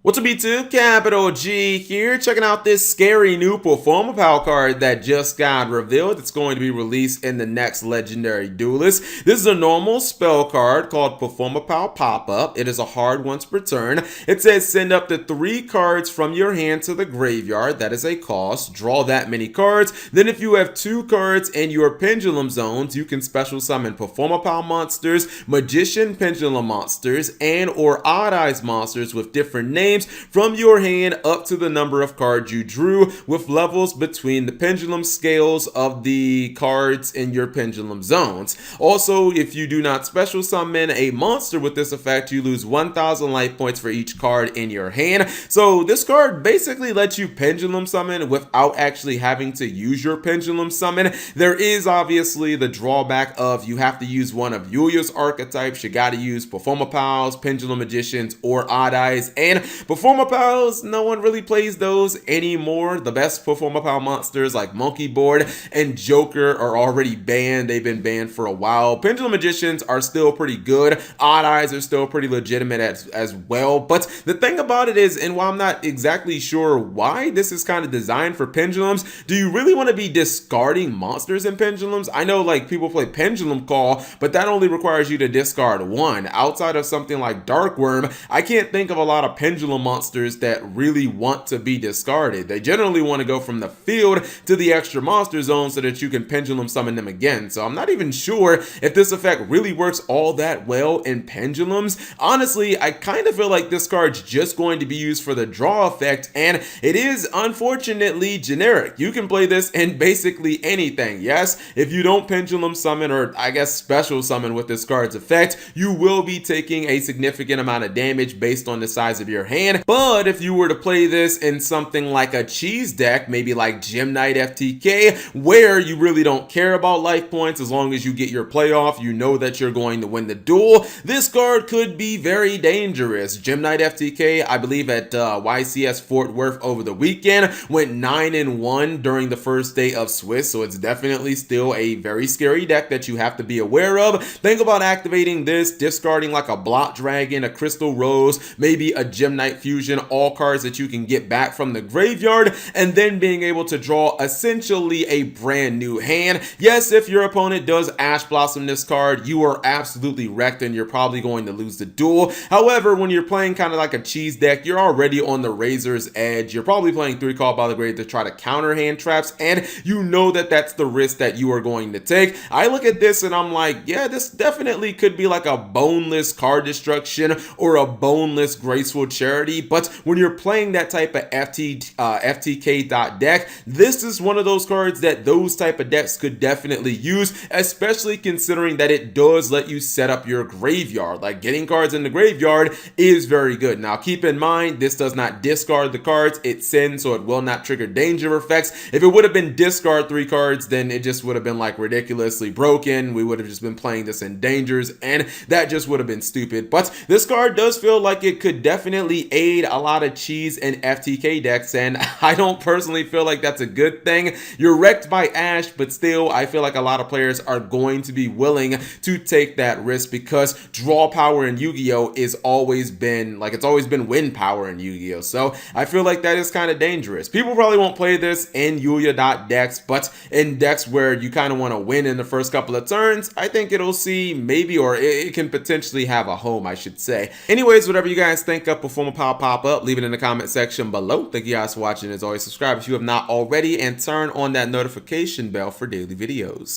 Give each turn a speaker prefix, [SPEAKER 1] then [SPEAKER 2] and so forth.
[SPEAKER 1] What's up YouTube, Capital G here, checking out this scary new Performapal card that just got revealed. It's going to be released in the next Legendary Duelist. This is a normal spell card called Performapal Pop-Up. It is a hard once per turn. It says send up to 3 cards from your hand to the graveyard. That is a cost. Draw that many cards. Then if you have 2 cards in your Pendulum zones, you can special summon Performapal monsters, Magician Pendulum monsters, and or Odd Eyes monsters with different names from your hand up to the number of cards you drew, with levels between the pendulum scales of the cards in your pendulum zones. Also, if you do not special summon a monster with this effect, you lose 1,000 life points for each card in your hand. So this card basically lets you pendulum summon without actually having to use your pendulum summon. There is obviously the drawback of you have to use one of Yuya's archetypes. You got to use Performapals, Pendulum Magicians, or Odd Eyes, and Performapals, no one really plays those anymore. The best Performapal monsters like Monkey Board and Joker are already banned. They've been banned for a while. Pendulum Magicians are still pretty good. Odd Eyes are still pretty legitimate as well. But the thing about it is, and while I'm not exactly sure why this is kind of designed for pendulums, do you really want to be discarding monsters in pendulums? I know like people play Pendulum Call, but that only requires you to discard 1. Outside of something like Dark Worm, I can't think of a lot of pendulum monsters that really want to be discarded. They generally want to go from the field to the extra monster zone so that you can pendulum summon them again. So I'm not even sure if this effect really works all that well in pendulums. Honestly, I kind of feel like this card's just going to be used for the draw effect, and it is unfortunately generic. You can play this in basically anything. Yes, if you don't pendulum summon, or I guess special summon with this card's effect, you will be taking a significant amount of damage based on the size of your hand. But if you were to play this in something like a cheese deck, maybe like Gem Knight FTK, where you really don't care about life points as long as you get your playoff, you know that you're going to win the duel, this card could be very dangerous. Gem Knight FTK, I believe at YCS Fort Worth over the weekend, went 9-1 during the first day of Swiss, so it's definitely still a very scary deck that you have to be aware of. Think about activating this, discarding like a Blot Dragon, a Crystal Rose, maybe a Gem Knight Fusion, all cards that you can get back from the graveyard, and then being able to draw essentially a brand new hand. Yes, if your opponent does Ash Blossom this card, you are absolutely wrecked and you're probably going to lose the duel. However, when you're playing kind of like a cheese deck, you're already on the razor's edge. You're probably playing 3 Call by the Grave to try to counter hand traps, and you know that that's the risk that you are going to take. I look at this and I'm like, yeah, this definitely could be like a boneless card destruction or a boneless graceful charity. But when you're playing that type of FTK deck, this is one of those cards that those type of decks could definitely use, especially considering that it does let you set up your graveyard. Like, getting cards in the graveyard is very good. Now keep in mind, this does not discard the cards it sends, so it will not trigger danger effects. If it would have been discard 3 cards, then it just would have been like ridiculously broken. We would have just been playing this in dangers, and that just would have been stupid. But this card does feel like it could definitely aid a lot of cheese and FTK decks, and I don't personally feel like that's a good thing. You're wrecked by Ash, but still I feel like a lot of players are going to be willing to take that risk because draw power in Yu-Gi-Oh is always been like, it's always been win power in Yu-Gi-Oh, so I feel like that is kind of dangerous. People probably won't play this in Yuya decks, but in decks where you kind of want to win in the first couple of turns, I think it'll see maybe, or it can potentially have a home, I should say. Anyways, whatever you guys think of Performapal Pop-Up, leave it in the comment section below. Thank you guys for watching. As always, subscribe if you have not already, and turn on that notification bell for daily videos.